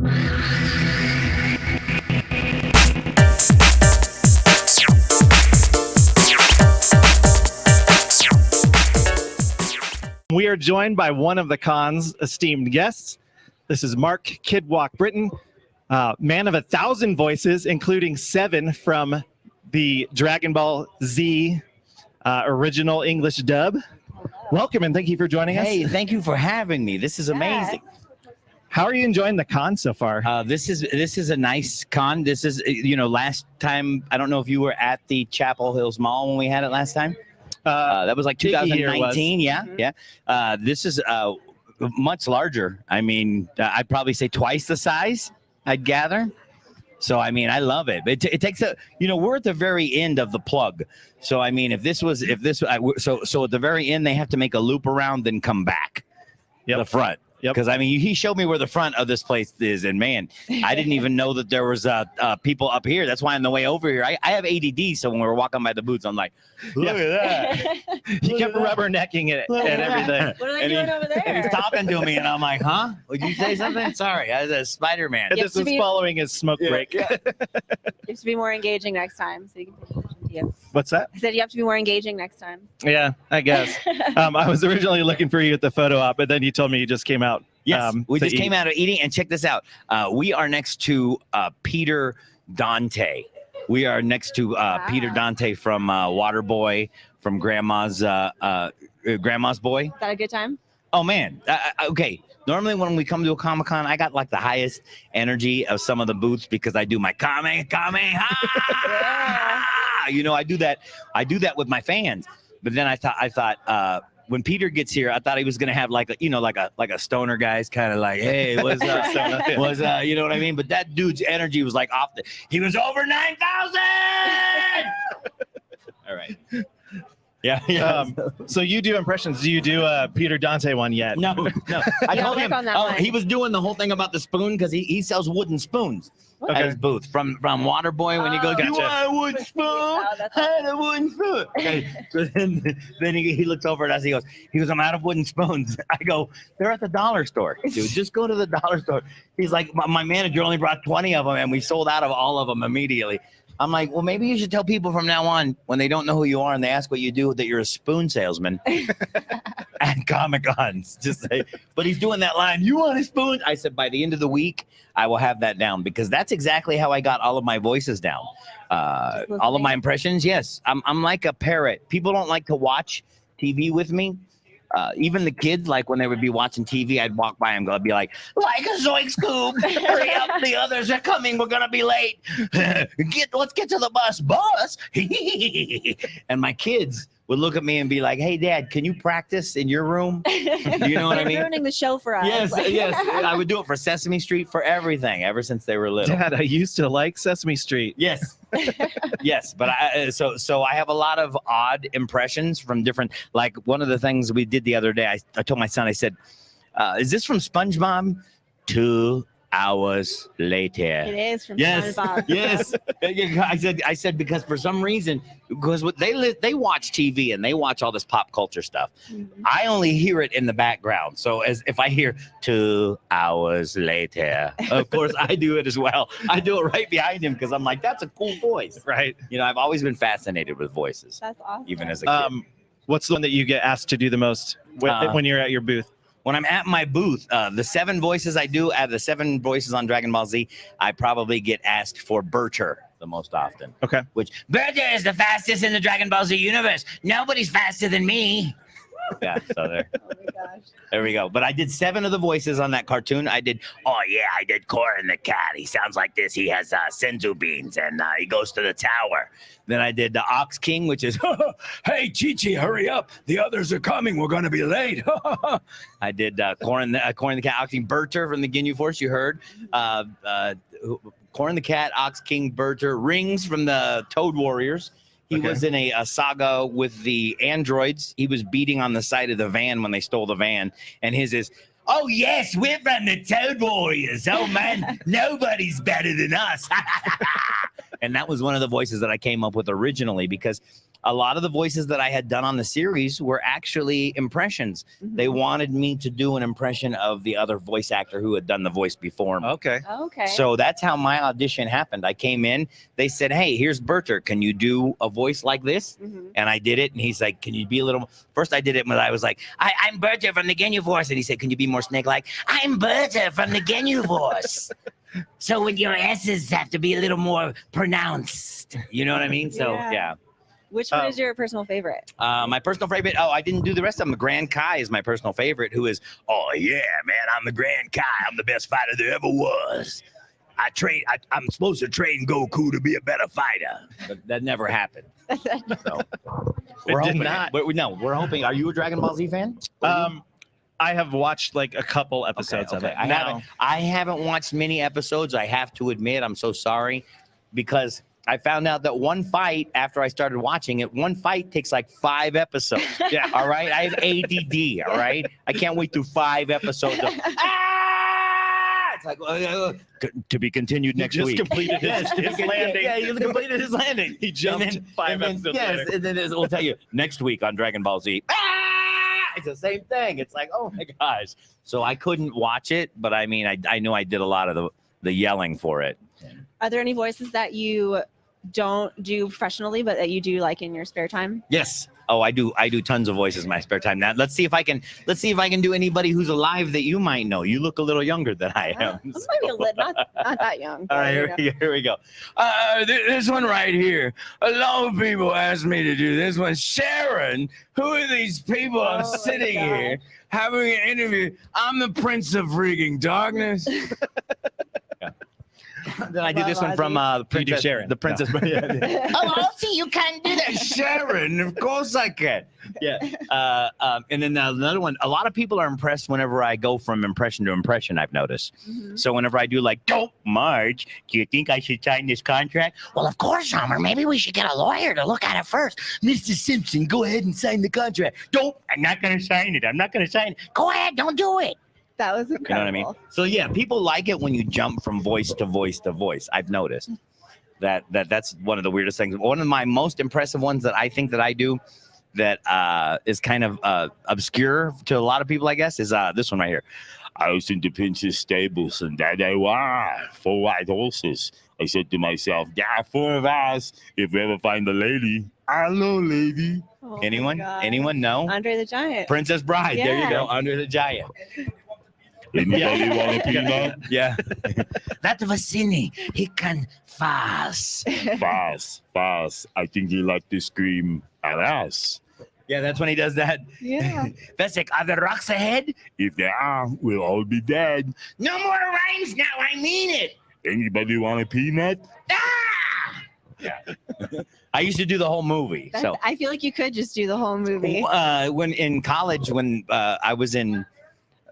We are joined by one of the con's esteemed guests. This is Mark Kidwok Britten, man of 1,000 voices, including 7 from the Dragonball Z original English dub. Welcome and thank you for joining us. Hey, thank you for having me. This is amazing. How are you enjoying the con so far? This is a nice con. This is, last time, I don't know if you were at the Chapel Hills Mall when we had it last time. That was like 2019. Yeah. This is much larger. I mean, I'd probably say twice the size, I'd gather. So, I mean, I love it. It takes we're at the very end of the plug. So, I mean, so at the very end, they have to make a loop around, then come back. The front. Because I mean, he showed me where the front of this place is, and man, I didn't even know that there was people up here. That's why on the way over here, I have ADD, so when we were walking by the booths, I'm like, look at that. He kept rubbernecking it and everything. What are they doing over there? And he's talking to me, and I'm like, huh? Would you say something? Sorry, I was a Spider-Man. And this is following his smoke break. You have to be more engaging next time, so you can pay attention to you. What's that? I said you have to be more engaging next time. Yeah, I guess. I was originally looking for you at the photo op, but then you told me you just came out. Yes, we just came out of eating, and check this out. We are next to Peter Dante. We are next to Peter Dante from Waterboy, from Grandma's Boy. Is that a good time? Oh, man. Okay. Normally when we come to a Comic-Con, I got like the highest energy of some of the booths because I do my Kame. I do that with my fans. But then I thought when Peter gets here, I thought he was gonna have like a stoner guy's kind of like, hey, what's up? You know what I mean? But that dude's energy was like he was over 9,000. All right. Yeah. So you do impressions. Do you do a Peter Dante one yet? No. I told him. He was doing the whole thing about the spoon because he sells wooden spoons at his booth from Waterboy. When you go, you want a wooden spoon? I had a wooden spoon. Okay. So then he looks over at us. He goes, I'm out of wooden spoons. I go, they're at the dollar store, dude. Just go to the dollar store. He's like, my manager only brought 20 of them, and we sold out of all of them immediately. I'm like, well, maybe you should tell people from now on when they don't know who you are and they ask what you do that you're a spoon salesman at Comic-Cons. Just say, but he's doing that line, you want a spoon? I said, by the end of the week, I will have that down because that's exactly how I got all of my voices down. All of my impressions, yes. I'm like a parrot. People don't like to watch TV with me. Even the kids, like when they would be watching TV, I'd walk by and I'd be like a zoink scoop, hurry up, the others are coming, we're gonna be late. Let's get to the bus. And my kids would look at me and be like, hey, Dad, can you practice in your room? You know what I mean? Ruining the show for us. Yes. I would do it for Sesame Street, for everything, ever since they were little. Dad, I used to like Sesame Street. Yes. Yes, but so I have a lot of odd impressions from different, like one of the things we did the other day, I told my son, I said, is this from SpongeBob? 2 hours later. It is from SpongeBob. Yes. I said because for some reason, because they watch TV and they watch all this pop culture stuff. Mm-hmm. I only hear it in the background. So as if I hear 2 hours later, of course I do it as well. I do it right behind him because I'm like, that's a cool voice. Right. I've always been fascinated with voices. That's awesome. Even as a kid. What's the one that you get asked to do the most when you're at your booth? When I'm at my booth, the 7 voices I do, out of the 7 voices on Dragon Ball Z, I probably get asked for Bercher the most often. Okay. Which, Bercher is the fastest in the Dragon Ball Z universe. Nobody's faster than me. Yeah, so there. Oh my gosh. There we go. But I did 7 of the voices on that cartoon. I did Corin the cat. He sounds like this. He has senzu beans, and he goes to the tower. Then I did the Ox King, which is, hey, Chi-Chi, hurry up. The others are coming. We're going to be late. I did Corin the cat, Ox King, Berter from the Ginyu Force, you heard. Corin the cat, Ox King, Berter, Rings from the Toad Warriors. He was in a saga with the androids. He was beating on the side of the van when they stole the van. And his is, oh, yes, we're from the Toad Warriors. Oh, man, nobody's better than us. And that was one of the voices that I came up with originally, because a lot of the voices that I had done on the series were actually impressions. They wanted me to do an impression of the other voice actor who had done the voice before me. Okay. Okay. So that's how my audition happened. I came in, they said, hey, here's Berter. Can you do a voice like this? And I did it. And he's like, can you be a little, first I did it when I was like, I'm Berter from the Genu Force. And he said, can you be more snake-like? I'm Berter from the Genu Force. So with your S's have to be a little more pronounced. You know what I mean? So yeah. Which one is your personal favorite? My personal favorite, I didn't do the rest of them. Grand Kai is my personal favorite, who is, oh yeah, man, I'm the Grand Kai. I'm the best fighter there ever was. I'm supposed to train Goku to be a better fighter. But that never happened. So, we're hoping. We're hoping. Are you a Dragon Ball Z fan? I have watched like a couple episodes of it. I haven't watched many episodes. I have to admit, I'm so sorry, because I found out that one fight, after I started watching it, one fight takes like 5 episodes. Yeah. All right. I have ADD. All right. I can't wait through 5 episodes of, it's like, to be continued next week. Completed his landing. Yeah, he completed his landing. He jumped 5 episodes later. And then we'll tell you next week on Dragon Ball Z. It's the same thing. It's like, oh my gosh. So I couldn't watch it, but I mean, I know I did a lot of the yelling for it. Are there any voices that you don't do professionally, but that you do like in your spare time? Yes. Oh, I do tons of voices in my spare time. Now let's see if I can do anybody who's alive that you might know. You look a little younger than I am. Not that young. All right, here we go. This one right here. A lot of people ask me to do this one. Sharon, who are these people? I'm sitting here having an interview. I'm the Prince of Freaking Darkness. Then I did this one from Princess Sharon. The Princess. Oh, Ozzy, you can't do that, Sharon. Of course I can. Yeah. And then another one. A lot of people are impressed whenever I go from impression to impression, I've noticed. So whenever I do like, don't Marge, do you think I should sign this contract? Well, of course, Homer. Maybe we should get a lawyer to look at it first. Mr. Simpson, go ahead and sign the contract. Don't. I'm not going to sign it. I'm not going to sign it. Go ahead. Don't do it. That was incredible. You know what I mean? So yeah, people like it when you jump from voice to voice to voice. I've noticed that's one of the weirdest things. One of my most impressive ones that I think that I do that is kind of obscure to a lot of people, I guess, is this one right here. I was in the Princess stables, and there they were, 4 white horses. I said to myself, yeah, 4 of us. If we ever find a lady, hello, lady. Oh Anyone know? Andre the Giant. Princess Bride. Yeah. There you go. Andre the Giant. Anybody want a peanut? Yeah. That Vicini, he can fast. Fast. I think he like to scream at us. Yeah, that's when he does that. Yeah. That's like, are the rocks ahead? If they are, we'll all be dead. No more rhymes now. I mean it. Anybody want a peanut? Ah! Yeah. I used to do the whole movie. So I feel like you could just do the whole movie. When in college, when I was in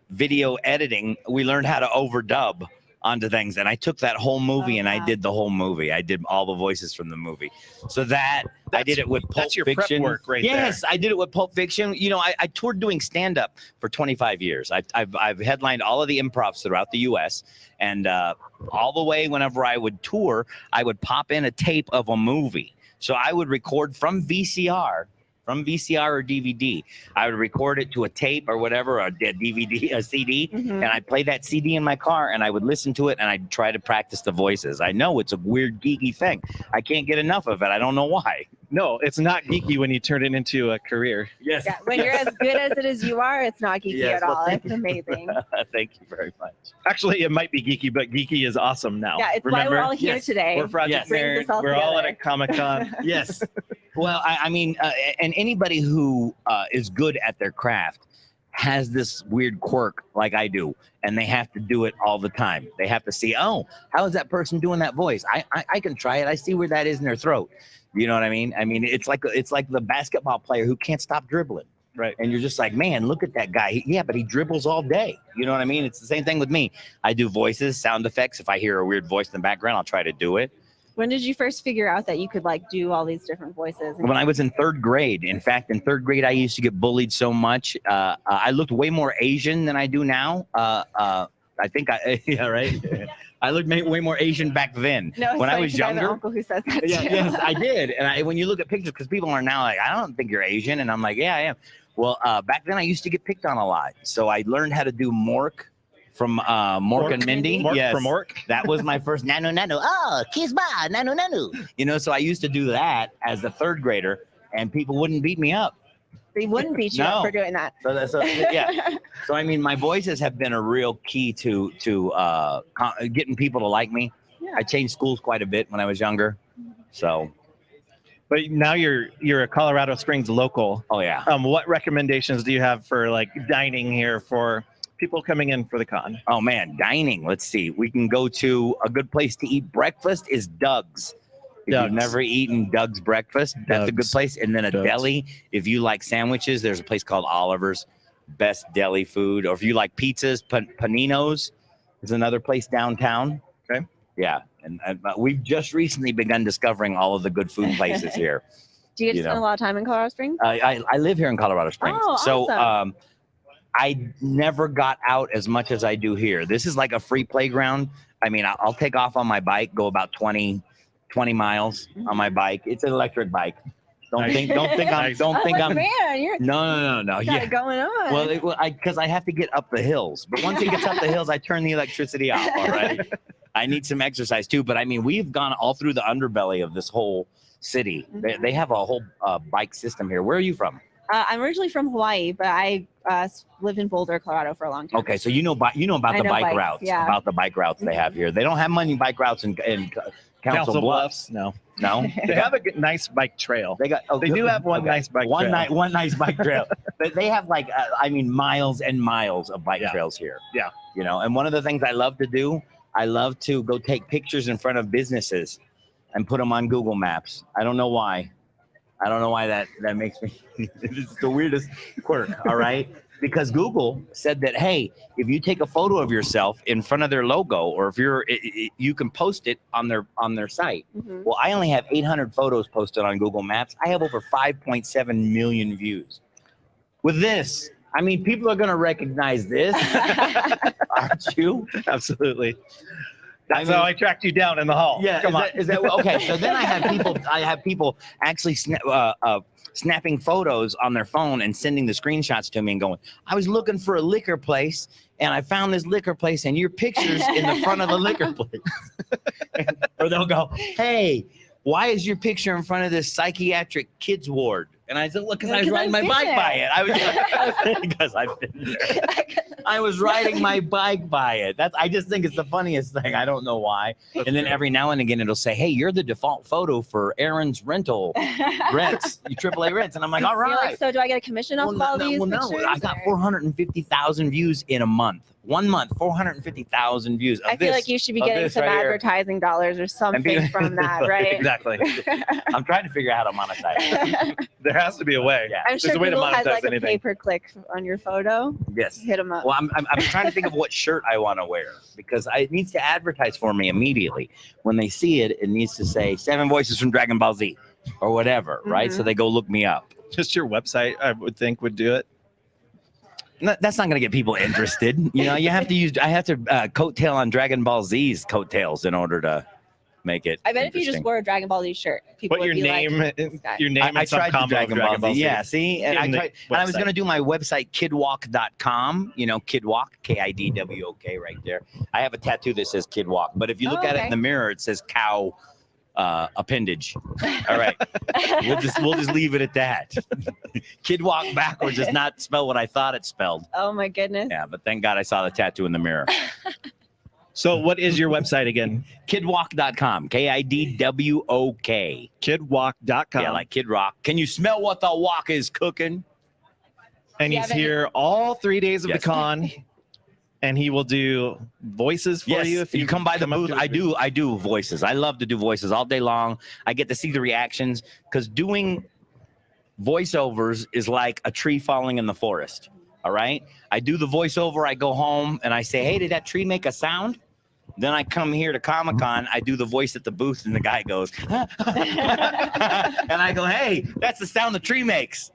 video editing, we learned how to overdub onto things, and I took that whole movie and I did the whole movie. I did all the voices from the movie. So I did it with Pulp that's your Fiction. prep work right yes, there. I did it with Pulp Fiction. You know, I toured doing stand-up for 25 years. I've headlined all of the improvs throughout the U.S. and all the way whenever I would tour, I would pop in a tape of a movie. So I would record from VCR or DVD. I would record it to a tape or whatever, a DVD, a CD, and I'd play that CD in my car and I would listen to it and I'd try to practice the voices. I know it's a weird, geeky thing. I can't get enough of it. I don't know why. No, it's not geeky when you turn it into a career. Yes. Yeah, when you're as good as it is you are, it's not geeky at all. It's amazing. Thank you very much. Actually, it might be geeky, but geeky is awesome now. Yeah, it's Remember? why we're all here today. We're Project Nerd. We're all at a Comic-Con. Yes. Well, I mean, and anybody who is good at their craft has this weird quirk like I do, and they have to do it all the time. They have to see, oh, how is that person doing that voice? I can try it. I see where that is in their throat. You know what I mean? I mean, it's like the basketball player who can't stop dribbling. Right. And you're just like, man, look at that guy. Yeah, but he dribbles all day. You know what I mean? It's the same thing with me. I do voices, sound effects. If I hear a weird voice in the background, I'll try to do it. When did you first figure out that you could like do all these different voices? When I was in 3rd grade. In fact, in 3rd grade, I used to get bullied so much. I looked way more Asian than I do now. I think yeah, right. I looked way more Asian back then. No, when I was younger. I have an uncle who says that Yeah, too. yes, I did. And when you look at pictures, because people are now like, I don't think you're Asian, and I'm like, yeah, I am. Well, back then I used to get picked on a lot, so I learned how to do Mork from Mork and Mindy. Mork Yes, from Mork. that was my first nano. Oh, kiss ba nano. You know, so I used to do that as a third grader, and people wouldn't beat me up. They wouldn't beat you up for doing that. So yeah. So I mean, my voices have been a real key to getting people to like me. Yeah. I changed schools quite a bit when I was younger. So. But now you're a Colorado Springs local. Oh yeah. What recommendations do you have for like dining here for people coming in for the con? Oh man, dining. Let's see. We can go to a good place to eat breakfast is Doug's. If you've never eaten Doug's breakfast, that's a good place. And then a deli. If you like sandwiches, there's a place called Oliver's, best deli food. Or if you like pizzas, Panino's is another place downtown. Okay. Yeah. And we've just recently begun discovering all of the good food places here. Do you get to spend a lot of time in Colorado Springs? I live here in Colorado Springs. Oh, so awesome. I never got out as much as I do here. This is like a free playground. I mean, I'll take off on my bike, go about 20 miles on my bike. It's an electric bike. Don't think I'm. Man, you're No. got it going on. Well, because I have to get up the hills. But once it gets up the hills, I turn the electricity off. All right. I need some exercise too. But I mean, we've gone all through the underbelly of this whole city. They have a whole bike system here. Where are you from? I'm originally from Hawaii, but I lived in Boulder, Colorado for a long time. Okay, so you know about the bike routes. Yeah. About the bike routes they have here. They don't have many bike routes in Council Bluffs. No. They have a nice bike trail. They do have one nice bike trail. One nice bike trail. But they have like miles and miles of bike trails here. Yeah. You know, and one of the things I love to do, I love to go take pictures in front of businesses and put them on Google Maps. I don't know why. That makes me. It's the weirdest quirk. All right. Because Google said that, hey, if you take a photo of yourself in front of their logo, or if you can post it on their site. Mm-hmm. Well, I only have 800 photos posted on Google Maps. I have over 5.7 million views. With this, I mean, people are going to recognize this, aren't you? Absolutely. That's how I tracked you down in the hall. Yeah, come on. Is that okay? So then I have people actually snapping photos on their phone and sending the screenshots to me and going, I was looking for a liquor place and I found this liquor place and your picture's in the front of the liquor place. Or they'll go, hey, why is your picture in front of this psychiatric kids ward? And I said, look, because I was riding my bike by it. Because I've been there. I was riding my bike by it. I just think it's the funniest thing. I don't know why. And then every now and again, it'll say, hey, you're the default photo for Aaron's rents, AAA rents. And I'm like, all right. Like, so do I get a commission off of all these pictures? No, I got 450,000 views in a month. 1 month, 450,000 views. I feel like you should be getting some advertising dollars or something from that, right? Exactly. I'm trying to figure out how to monetize it. There has to be a way. Yeah. I'm sure Google has like a pay-per-click on your photo. Yes. Hit them up. Well, I'm trying to think of what shirt I want to wear because it needs to advertise for me immediately. When they see it, it needs to say 7 voices from Dragonball Z or whatever, right? So they go look me up. Just your website, I would think, would do it. No, that's not going to get people interested. You know, I have to coattail on Dragon Ball Z's coattails in order to make it. I bet if you just wore a Dragon Ball Z shirt, people would be like, your name. I tried to Dragon Ball Z. Yeah, see, and I was going to do my website kidwok.com. You know, Kidwok, Kidwok right there. I have a tattoo that says Kidwok, but if you look at it in the mirror, it says cow appendage. All right, we'll just leave it at that. Kidwok backwards does not spell what I thought it spelled. Oh my goodness. Yeah, but thank God I saw the tattoo in the mirror. So what is your website again? Kidwok.com. Kidwok. Kidwok.com. Yeah, like Kid Rock. Can you smell what the wok is cooking? And he's here all 3 days of the con. And he will do voices for you if you come by the booth. I do voices. I love to do voices all day long. I get to see the reactions because doing voiceovers is like a tree falling in the forest. All right. I do the voiceover. I go home and I say, hey, did that tree make a sound? Then I come here to Comic-Con. I do the voice at the booth and the guy goes, and I go, hey, that's the sound the tree makes.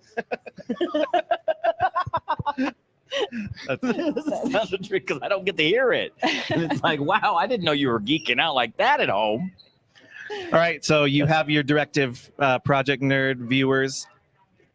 That's a trick because I don't get to hear it. And it's like, wow, I didn't know you were geeking out like that at home. All right, so you have your directive, Project Nerd viewers.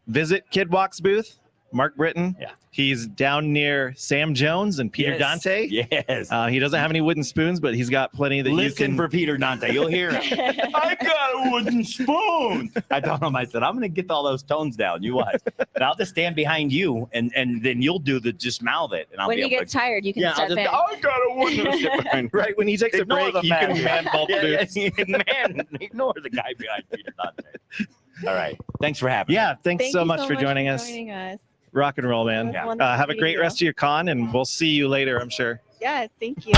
Visit Kidwok's booth, Mark Britten. Yeah. He's down near Sam Jones and Peter Dante. Yes. He doesn't have any wooden spoons, but he's got plenty that you can. For Peter Dante. You'll hear him. I got a wooden spoon. I told him, I said, I'm going to get all those tones down. You watch. And I'll just stand behind you, and then you'll do the just mouth it. And I'll When be you able get to, tired, you can step in. I got a wooden Right, when he takes a break, you can man ball the booth. Man, ignore the guy behind Peter Dante. All right. Thanks for having me. Yeah, thanks so much for joining us. Rock and roll, man. Yeah. Have a great rest of your con, and we'll see you later, I'm sure. Yes, thank you.